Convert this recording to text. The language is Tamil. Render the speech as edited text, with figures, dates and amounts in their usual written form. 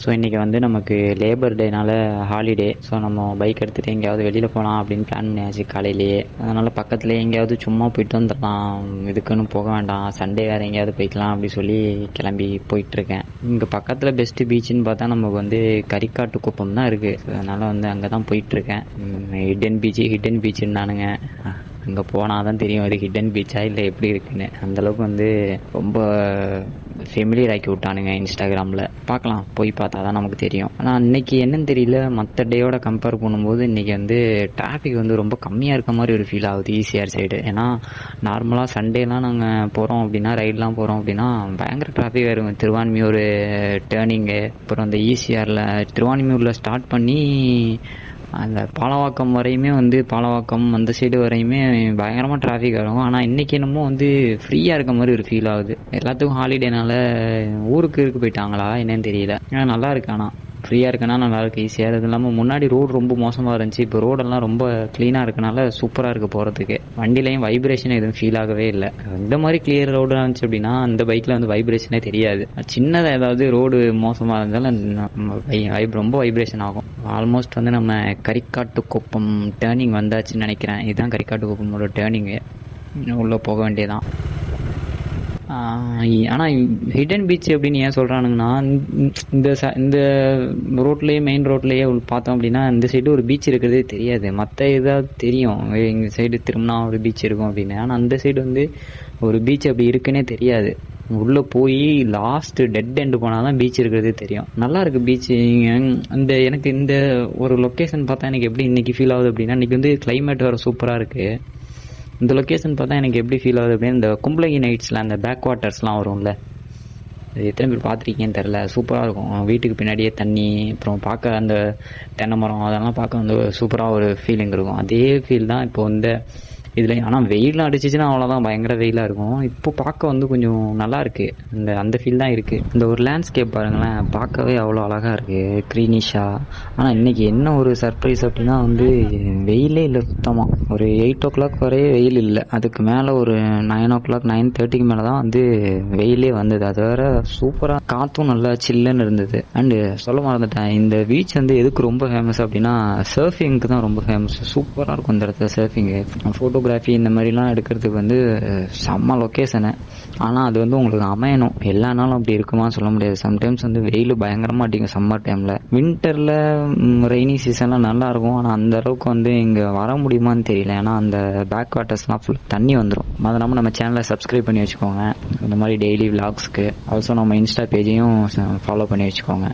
ஸோ இன்றைக்கி வந்து நமக்கு லேபர் டேனால ஹாலிடே. ஸோ நம்ம பைக் எடுத்துகிட்டு எங்கேயாவது வெளியில் போகலாம் அப்படின்னு பிளான் பண்ணியாச்சு காலையிலேயே. அதனால் பக்கத்தில் எங்கேயாவது சும்மா போயிட்டு வந்துடலாம், இதுக்குன்னு போக வேண்டாம், சண்டே வேறு எங்கேயாவது போய்க்கலாம் அப்படி சொல்லி கிளம்பி போயிட்டுருக்கேன். இங்கே பக்கத்தில் பெஸ்ட்டு பீச்சுன்னு பார்த்தா நமக்கு வந்து கரிக்காட்டு குப்பம் தான் இருக்குது. அதனால் வந்து அங்கே தான் போயிட்டுருக்கேன். ஹிடன் பீச்சுன்னானுங்க. அங்கே போனால் தான் தெரியும் அது ஹிடன் பீச்சா இல்லை எப்படி இருக்குன்னு. அந்தளவுக்கு வந்து ரொம்ப ஃபெமிலியர் ஆக்கி விட்டானுங்க இன்ஸ்டாகிராமில். பார்க்கலாம், போய் பார்த்தா தான் நமக்கு தெரியும். ஆனால் இன்றைக்கி என்னன்னு தெரியல, மற்ற டேயோட கம்பேர் பண்ணும்போது இன்றைக்கி வந்து டிராஃபிக் வந்து ரொம்ப கம்மியாக இருக்க மாதிரி ஒரு ஃபீல் ஆகுது ஈசிஆர் சைடு. ஏன்னா நார்மலாக சண்டேலாம் நாங்கள் போகிறோம் அப்படின்னா, ரைடெலாம் போகிறோம் அப்படின்னா பயங்கர டிராஃபிக் இருக்கும். திருவான்மியூர் டேர்னிங்கு, அப்புறம் அந்த ஈசிஆரில் திருவான்மியூரில் ஸ்டார்ட் பண்ணி அந்த பாலவாக்கம் வரையுமே வந்து பாலவாக்கம் அந்த சைடு வரையுமே பயங்கரமாக டிராஃபிக் ஆகும். ஆனால் இன்றைக்கி என்னமோ வந்து ஃப்ரீயாக இருக்க மாதிரி ஒரு ஃபீல் ஆகுது. எல்லாத்துக்கும் ஹாலிடேனால ஊருக்கு போயிட்டாங்களா என்னன்னு தெரியல. ஏன்னா நல்லா இருக்கு, ஆனால் ஃப்ரீயாக இருக்கனா நல்லாயிருக்கு ஈஸியாக. அது இல்லாமல் முன்னாடி ரோடு ரொம்ப மோசமாக இருந்துச்சு, இப்போ ரோடெல்லாம் ரொம்ப க்ளீனாக இருக்கனால சூப்பராக இருக்குது போகிறதுக்கு. வண்டிலையும் வைப்ரேஷன் எதுவும் ஃபீல் ஆகவே இல்லை. இந்த மாதிரி கிளியர் ரோடு இருந்துச்சு அப்படின்னா அந்த பைக்கில் வந்து வைப்ரேஷனே தெரியாது. சின்னதாக ஏதாவது ரோடு மோசமாக இருந்தாலும் ரொம்ப வைப்ரேஷன் ஆகும். ஆல்மோஸ்ட் வந்து நம்ம கரிக்காட்டு குப்பம் டேர்னிங் வந்தாச்சுன்னு நினைக்கிறேன். இதுதான் கரிக்காட்டு குப்பமோட டேர்னிங்கு. உள்ளே போக வேண்டியதான். ஆனால் ஹிடன் பீச் அப்படின்னு ஏன் சொல்கிறானுங்கன்னா, இந்த ரோட்லேயே மெயின் ரோட்லேயே பார்த்தோம் அப்படின்னா இந்த சைடு ஒரு பீச் இருக்கிறதே தெரியாது. மற்ற ஏதாவது தெரியும், இந்த சைடு திரும்பினா ஒரு பீச் இருக்கும் அப்படின்னு. ஆனால் அந்த சைடு வந்து ஒரு பீச் அப்படி இருக்குன்னே தெரியாது. உள்ளே போய் லாஸ்ட் டெட் எண்டு போனால் தான் பீச் இருக்கிறதே தெரியும். நல்லா இருக்குது பீச்சு. எனக்கு இந்த ஒரு லொக்கேஷன் பார்த்தா எனக்கு எப்படி இன்றைக்கி ஃபீல் ஆகுது அப்படின்னா, இன்றைக்கி வந்து கிளைமேட் வேறு சூப்பராக இருக்குது. இந்த லொக்கேஷன் பார்த்தா எனக்கு எப்படி ஃபீல் ஆகுது அப்படின்னு, இந்த கும்பலகி நைட்ஸில் அந்த பேக் வாட்டர்ஸ்லாம் வரும்ல, அது எத்தனை பேர் பார்த்துருக்கீங்கன்னு தெரில, சூப்பராக இருக்கும். வீட்டுக்கு பின்னாடியே தண்ணி, அப்புறம் பார்க்க அந்த தென்னை மரம், அதெல்லாம் பார்க்க வந்து சூப்பராக ஒரு ஃபீலிங் இருக்கும். அதே ஃபீல் தான் இப்போ வந்து இதில். ஆனால் வெயிலாம் அடிச்சிச்சுன்னா அவ்வளோதான், பயங்கர வெயிலாக இருக்கும். இப்போ பார்க்க வந்து கொஞ்சம் நல்லா இருக்குது, அந்த ஃபீல் தான் இருக்குது. இந்த ஒரு லேண்ட்ஸ்கேப் பாருங்களேன், பார்க்கவே அவ்வளோ அழகாக இருக்குது, க்ரீனிஷாக. ஆனால் இன்றைக்கி என்ன ஒரு சர்ப்ரைஸ் அப்படின்னா வந்து வெயிலே இல்லை சுத்தமாக. ஒரு 8 o'clock வரையே வெயில் இல்லை, அதுக்கு மேலே ஒரு 9 o'clock 9:30க்கு மேலே தான் வந்து வெயிலே வந்தது. அது வேறு சூப்பராக, காற்றும் நல்லா சில்லுன்னு இருந்தது. அண்டு சொல்ல மறந்துட்டேன், இந்த பீச் வந்து எதுக்கு ரொம்ப ஃபேமஸ் அப்படின்னா சர்ஃபிங்க்கு தான் ரொம்ப ஃபேமஸ். சூப்பராக இருக்கும் இந்த இடத்துல சர்ஃபிங்கு, ஃபோட்டோகிராஃபி இந்த மாதிரிலாம் எடுக்கிறதுக்கு வந்து செம்ம லொக்கேஷனு. ஆனால் அது வந்து உங்களுக்கு அமையணும். எல்லா நாளும் அப்படி இருக்குமான்னு சொல்ல முடியாது. சம்டைம்ஸ் வந்து வெயில் பயங்கரமாக அடிக்கும் சம்மர் டைமில். வின்டரில் ரெய்னி சீசன்லாம் நல்லாயிருக்கும். ஆனால் அந்த அளவுக்கு வந்து இங்கே வர முடியுமான்னு தெரியல. ஏன்னா அந்த பேக் வாட்டர்ஸ்லாம் ஃபுல் தண்ணி வந்துடும். அது இல்லாமல் நம்ம சேனலை சப்ஸ்கிரைப் பண்ணி வச்சுக்கோங்க இந்த மாதிரி டெய்லி விலாக்ஸ்க்கு. ஆல்சோ நம்ம இன்ஸ்டா பேஜையும் ஃபாலோ பண்ணி வச்சுக்கோங்க.